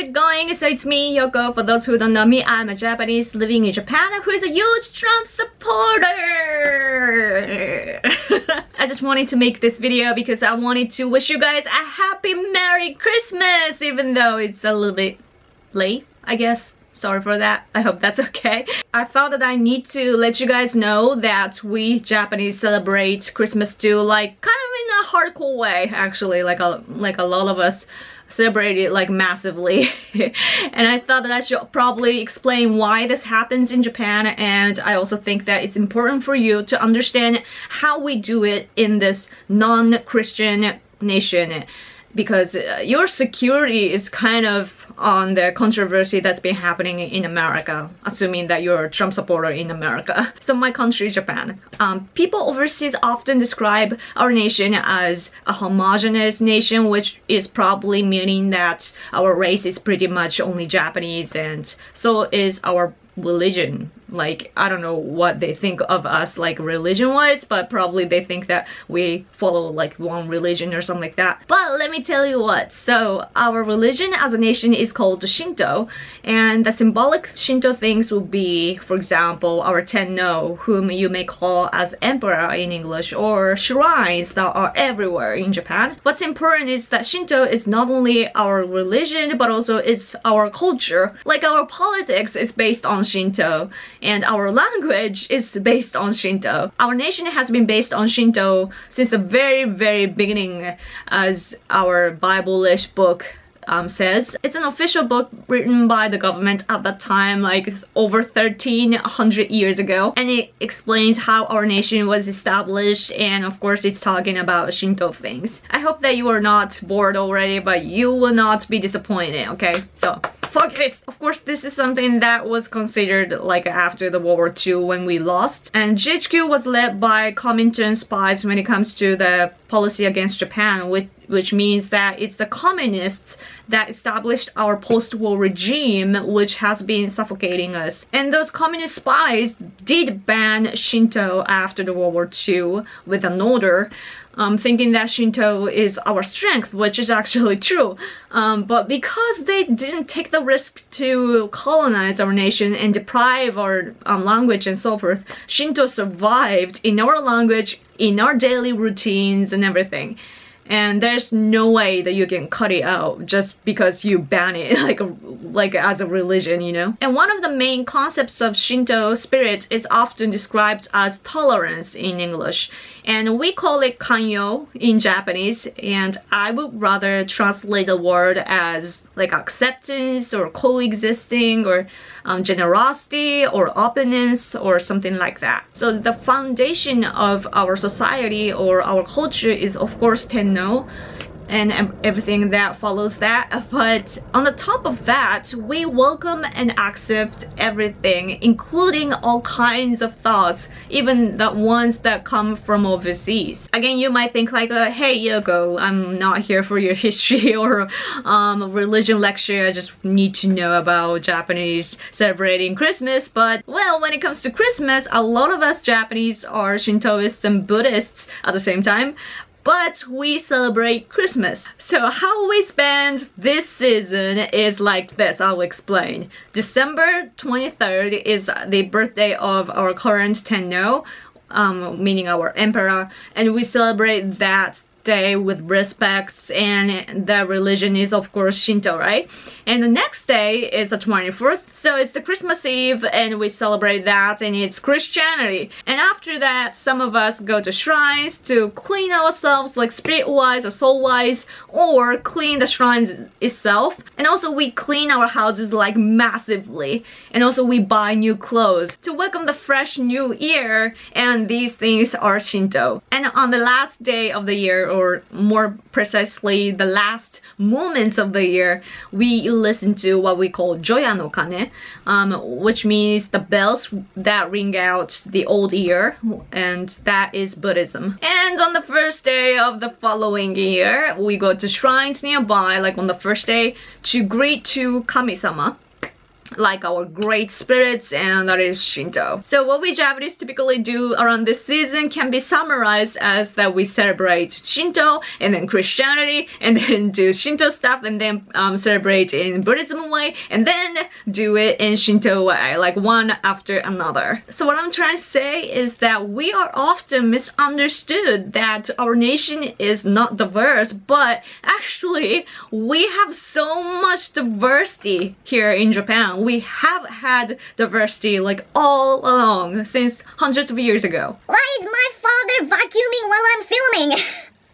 it going? So it's me, Yoko. For those who don't know me, I'm a Japanese living in Japan who is a huge Trump supporter. I just wanted to make this video because I wanted to wish you guys a happy Merry Christmas, even though it's a little bit late, I guess. Sorry for that. I hope that's okay. I thought that I need to let you guys know that we Japanese celebrate Christmas too, like kind of in a hardcore way, actually, like a lot of us celebrate it like massively. And I thought that I should probably explain why this happens in Japan, and I also think that it's important for you to understand how we do it in this non-Christian nation, because your security is kind of on the controversy that's been happening in America, assuming that you're a Trump supporter in America. So my country, Japan. People overseas often describe our nation as a homogeneous nation, which is probably meaning that our race is pretty much only Japanese, and so is our religion. Like, I don't know what they think of us like religion-wise, but probably they think that we follow like one religion or something like that. But let me tell you what, so our religion as a nation is called Shinto, and the symbolic Shinto things will be, for example, our Tennou, whom you may call as emperor in English, or shrines that are everywhere in Japan. What's important is that Shinto is not only our religion, but also it's our culture. Like our politics is based on Shinto, and our language is based on Shinto. Our nation has been based on Shinto since the very, very beginning, as our Bible-ish book says. It's an official book written by the government at that time, like over 1300 years ago, and it explains how our nation was established, and of course it's talking about Shinto things. I hope that you are not bored already, but you will not be disappointed, okay? So focus! Of course, this is something that was considered like after the World War II when we lost, and GHQ was led by Comintern spies when it comes to the policy against Japan, which means that it's the communists that established our post-war regime, which has been suffocating us. And those communist spies did ban Shinto after the World War II with an order, thinking that Shinto is our strength, which is actually true. But because they didn't take the risk to colonize our nation and deprive our language and so forth, Shinto survived in our language, in our daily routines and everything. And there's no way that you can cut it out just because you ban it like as a religion, you know? And one of the main concepts of Shinto spirit is often described as tolerance in English. And we call it Kanyou in Japanese, and I would rather translate the word as like acceptance or coexisting or generosity or openness or something like that. So the foundation of our society or our culture is of course Tennou and everything that follows that, but on the top of that, we welcome and accept everything, including all kinds of thoughts, even the ones that come from overseas. Again, you might think like, hey Yoko, I'm not here for your history or religion lecture, I just need to know about Japanese celebrating Christmas. But well, when it comes to Christmas, a lot of us Japanese are Shintoists and Buddhists at the same time, but we celebrate Christmas. So how we spend this season is like this, I'll explain. December 23rd is the birthday of our current Tennou, meaning our emperor, and we celebrate that day with respect, and the religion is of course Shinto, right? And the next day is the 24th, so it's the Christmas Eve, and we celebrate that, and it's Christianity. And after that, some of us go to shrines to clean ourselves, like spirit-wise or soul-wise, or clean the shrines itself. And also we clean our houses like massively, and also we buy new clothes to welcome the fresh new year, and these things are Shinto. And on the last day of the year, or more precisely the last moments of the year, we listen to what we call Joya no Kane, which means the bells that ring out the old year, and that is Buddhism. And on the first day of the following year, we go to shrines nearby, like on the first day, to greet to Kami-sama. like our great spirits, and that is Shinto. So what we Japanese typically do around this season can be summarized as that we celebrate Shinto and then Christianity and then do Shinto stuff and then celebrate in Buddhism way and then do it in Shinto way, like one after another. So what I'm trying to say is that we are often misunderstood that our nation is not diverse, but actually we have so much diversity here in Japan. We have had diversity like all along since hundreds of years ago. Why is my father vacuuming while I'm filming?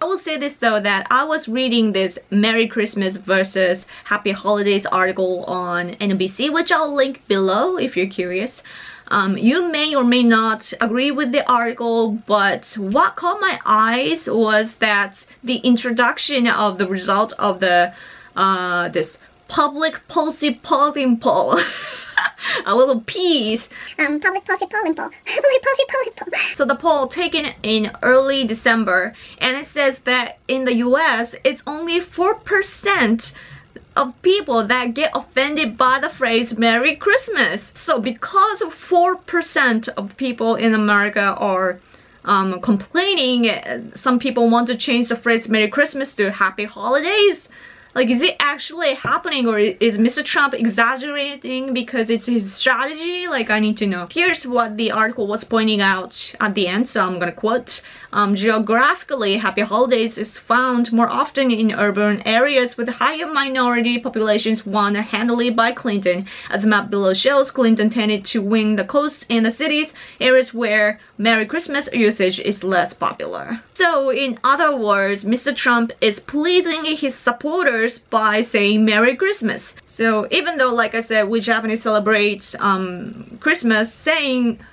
I will say this though, that I was reading this Merry Christmas versus Happy Holidays article on NBC, which I'll link below if you're curious. You may or may not agree with the article, but what caught my eyes was that the introduction of the result of the this public policy polling poll. A little piece. Public policy polling poll. Public policy polling poll. So the poll taken in early December, and it says that in the US, it's only 4% of people that get offended by the phrase Merry Christmas. So because 4% of people in America are complaining, some people want to change the phrase Merry Christmas to Happy Holidays. Like, is it actually happening, or is Mr. Trump exaggerating because it's his strategy? Like, I need to know. Here's what the article was pointing out at the end, so I'm gonna quote. Geographically, Happy Holidays is found more often in urban areas with higher minority populations won handily by Clinton. As the map below shows, Clinton tended to win the coast and the cities, areas where Merry Christmas usage is less popular. So, in other words, Mr. Trump is pleasing his supporters by saying Merry Christmas. So even though, like I said, we Japanese celebrate Christmas,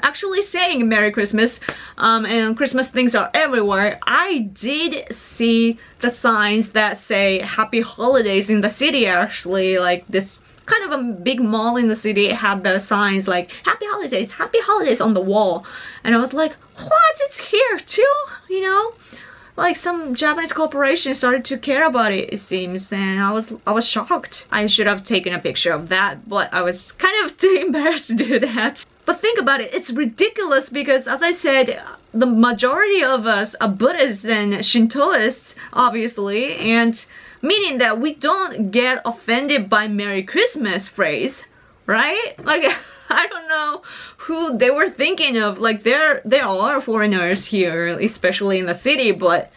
actually saying Merry Christmas, and Christmas things are everywhere, I did see the signs that say Happy Holidays in the city. Actually, like this kind of a big mall in the city had the signs like Happy Holidays on the wall, and I was like, what, it's here too, you know? Like, some Japanese corporation started to care about it, it seems, and I was shocked. I should have taken a picture of that, but I was kind of too embarrassed to do that. But think about it, it's ridiculous because, as I said, the majority of us are Buddhists and Shintoists, obviously, and meaning that we don't get offended by Merry Christmas phrase, right? Like, I don't know who they were thinking of. Like, there are foreigners here, especially in the city, but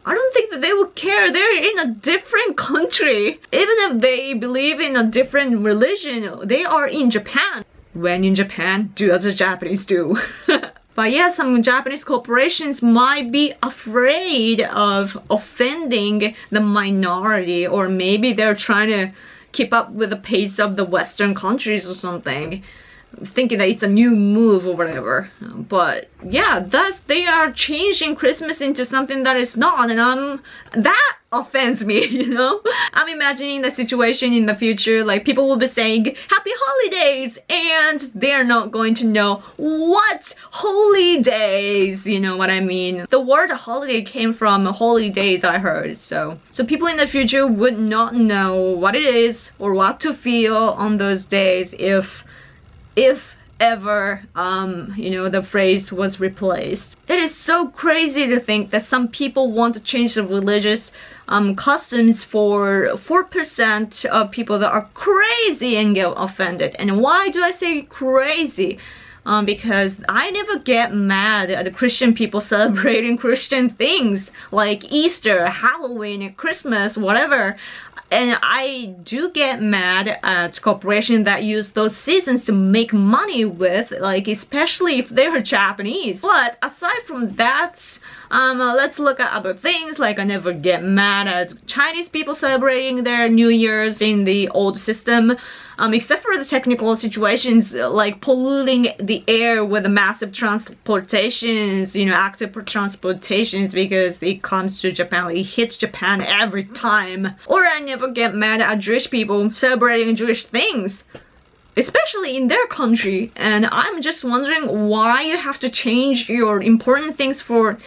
I don't think that they would care. They're in a different country. Even if they believe in a different religion, they are in Japan. When in Japan, do as the Japanese do. But yeah, some Japanese corporations might be afraid of offending the minority, or maybe they're trying to keep up with the pace of the Western countries or something, thinking that it's a new move or whatever. But yeah, thus they are changing Christmas into something that is not, and that offends me, you know? I'm imagining the situation in the future, like people will be saying Happy Holidays, and they're not going to know what holy days, you know what I mean? The word holiday came from holy days, I heard, so people in the future would not know what it is or what to feel on those days if ever, you know, the phrase was replaced. It is so crazy to think that some people want to change the religious customs for 4% of people that are crazy and get offended. And why do I say crazy? Because I never get mad at the Christian people celebrating Christian things like Easter, Halloween, Christmas, whatever. And I do get mad at corporations that use those seasons to make money with, like especially if they're Japanese. But aside from that, let's look at other things. Like, I never get mad at Chinese people celebrating their New Year's in the old system. Except for the technical situations like polluting the air with the massive transportations, you know, active transportations, because it comes to Japan, it hits Japan every time. Or I never get mad at Jewish people celebrating Jewish things, especially in their country. And I'm just wondering why you have to change your important things for,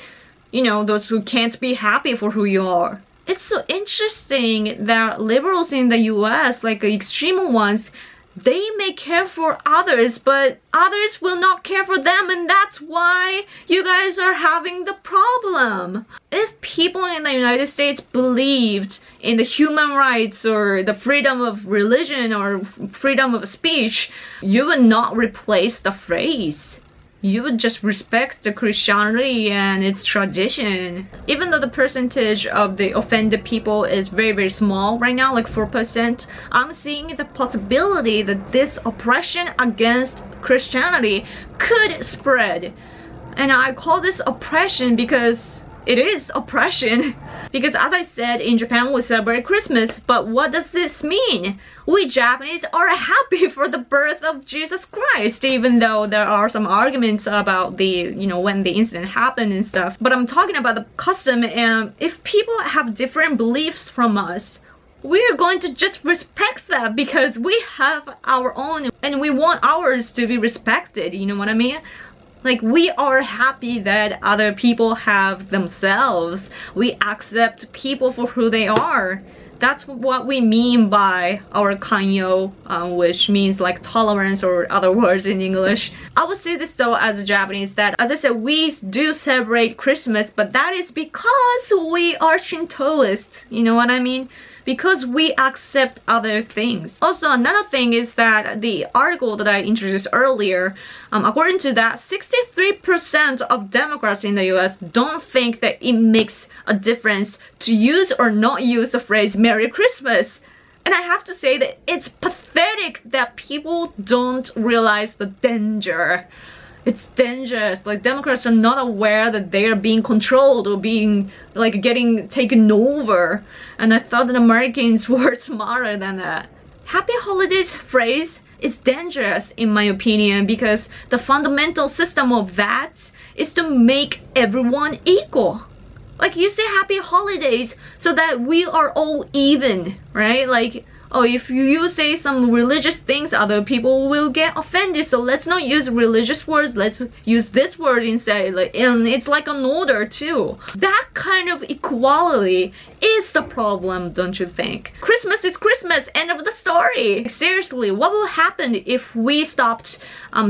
you know, those who can't be happy for who you are. It's so interesting that liberals in the US, like extreme ones, they may care for others, but others will not care for them, and that's why you guys are having the problem. If people in the United States believed in the human rights or the freedom of religion or freedom of speech, you would not replace the phrase. You would just respect the Christianity and its tradition. Even though the percentage of the offended people is very, very small right now, like 4%, I'm seeing the possibility that this oppression against Christianity could spread. And I call this oppression because it is oppression. Because as I said, in Japan we celebrate Christmas, but what does this mean? We Japanese are happy for the birth of Jesus Christ, even though there are some arguments about the, when the incident happened and stuff. But I'm talking about the custom, and if people have different beliefs from us, we're going to just respect that because we have our own and we want ours to be respected, you know what I mean? Like, we are happy that other people have themselves. We accept people for who they are. That's what we mean by our Kanyou, which means like tolerance or other words in English. I would say this though as a Japanese, that as I said, we do celebrate Christmas, but that is because we are Shintoists, you know what I mean? Because we accept other things. Also, another thing is that the article that I introduced earlier, according to that, 63% of Democrats in the US don't think that it makes a difference to use or not use the phrase Merry Christmas. And I have to say that it's pathetic that people don't realize the danger. It's dangerous. Like, Democrats are not aware that they are being controlled or being, like, getting taken over. And I thought that Americans were smarter than that. Happy Holidays phrase is dangerous in my opinion, because the fundamental system of that is to make everyone equal. Like, you say Happy Holidays so that we are all even, right? Like, oh, if you say some religious things, other people will get offended, so let's not use religious words, let's use this word instead. Like, and it's like an order too. That kind of equality is the problem, don't you think? Christmas is Christmas, end of the story. Seriously, what will happen if we stopped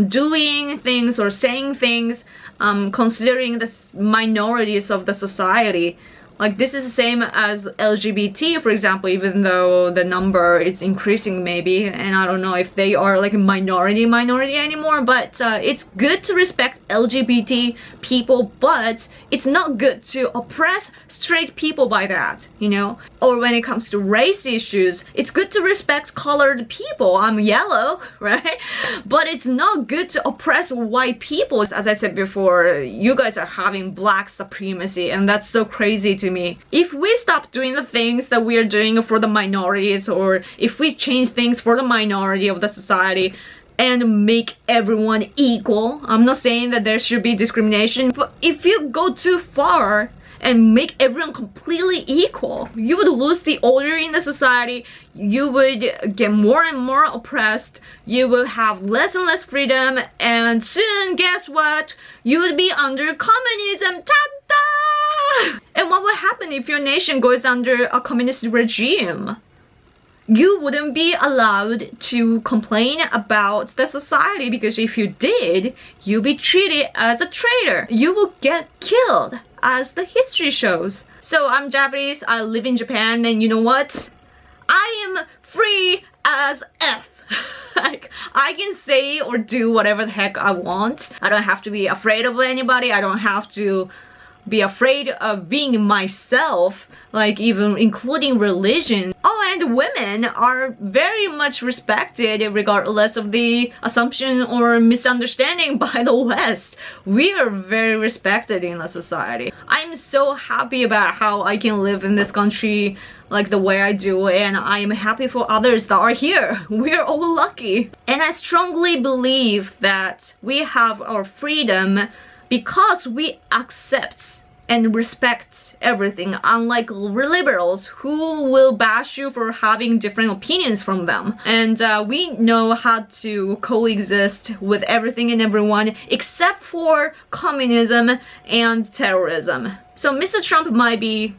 doing things or saying things considering the minorities of the society? Like, this is the same as LGBT, for example, even though the number is increasing maybe, and I don't know if they are like a minority anymore, but it's good to respect LGBT people, but it's not good to oppress straight people by that, you know? Or when it comes to race issues, it's good to respect colored people. I'm yellow, right? But it's not good to oppress white people. As I said before, you guys are having black supremacy, and that's so crazy to me. If we stop doing the things that we are doing for the minorities, or if we change things for the minority of the society and make everyone equal, I'm not saying that there should be discrimination, but if you go too far and make everyone completely equal, you would lose the order in the society, you would get more and more oppressed, you will have less and less freedom, and soon, guess what? You would be under communism. Ta-da! And what would happen if your nation goes under a communist regime? You wouldn't be allowed to complain about the society, because if you did, you'd be treated as a traitor. You will get killed, as the history shows. So I'm Japanese, I live in Japan, and you know what? I am free as F. Like, I can say or do whatever the heck I want. I don't have to be afraid of anybody. I don't have to be afraid of being myself, like even including religion. Oh, and women are very much respected regardless of the assumption or misunderstanding by the West. We are very respected in the society. I'm so happy about how I can live in this country like the way I do, and I am happy for others that are here. We're all lucky. And I strongly believe that we have our freedom because we accept and respect everything, unlike liberals who will bash you for having different opinions from them. And we know how to coexist with everything and everyone except for communism and terrorism. So Mr. Trump might be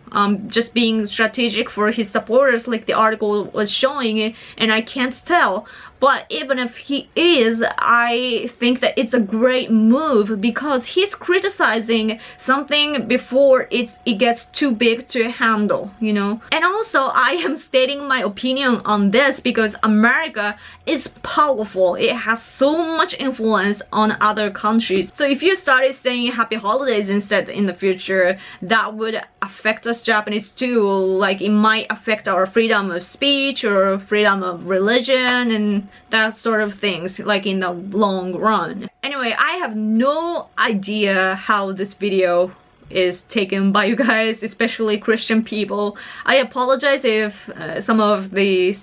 just being strategic for his supporters like the article was showing, and I can't tell. But even if he is, I think that it's a great move because he's criticizing something before it gets too big to handle, you know? And also, I am stating my opinion on this because America is powerful. It has so much influence on other countries. So if you started saying happy holidays instead in the future, that would affect us Japanese too. Like it might affect our freedom of speech or freedom of religion and that sort of things, like in the long run. Anyway, I have no idea how this video is taken by you guys, especially Christian people. I apologize if some of the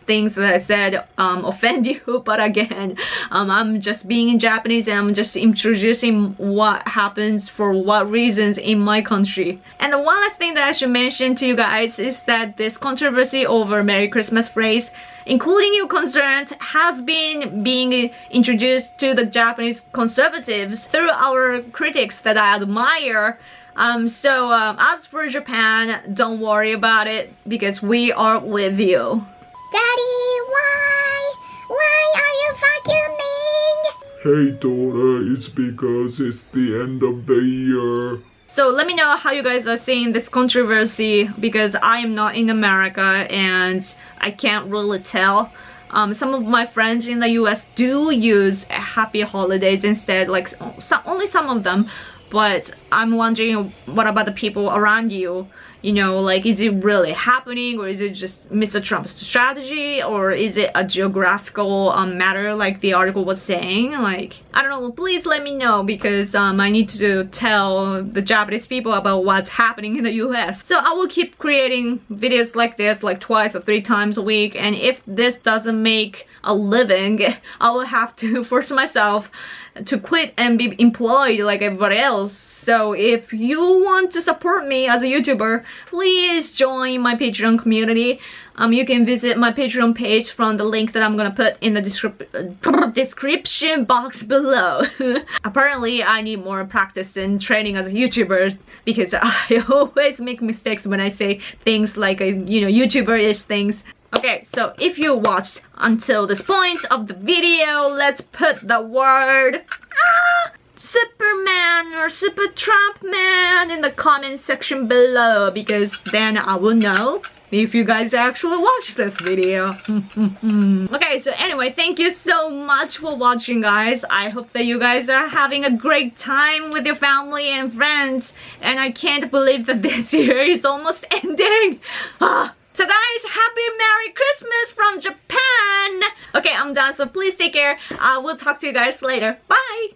things that I said offend you, but again, I'm just being in Japanese and I'm just introducing what happens for what reasons in my country. And the one last thing that I should mention to you guys is that this controversy over Merry Christmas phrase, including you concerned, has been being introduced to the Japanese conservatives through our critics that I admire. So as for Japan, don't worry about it because we are with you. Daddy, why are you vacuuming? Hey daughter, it's because it's the end of the year. So let me know how you guys are seeing this controversy because I am not in America and I can't really tell. Some of my friends in the US do use happy holidays instead, like only some of them. But I'm wondering, what about the people around you? You know, like, is it really happening, or is it just Mr. Trump's strategy, or is it a geographical matter like the article was saying? Like, I don't know, please let me know because I need to tell the Japanese people about what's happening in the US. So I will keep creating videos like this like twice or 3 times a week, and if this doesn't make a living, I will have to force myself to quit and be employed like everybody else. So if you want to support me as a YouTuber, please join my Patreon community. You can visit my Patreon page from the link that I'm gonna put in the description box below. Apparently, I need more practice in training as a YouTuber because I always make mistakes when I say things like, you know, YouTuber-ish things. Okay, so if you watched until this point of the video, let's put the word Superman or Super Trump Man in the comment section below because then I will know if you guys actually watched this video. Okay, so anyway, thank you so much for watching, guys. I hope that you guys are having a great time with your family and friends, and I can't believe that this year is almost ending. So guys, happy Merry Christmas from Japan! Okay, I'm done, so please take care. I will talk to you guys later. Bye!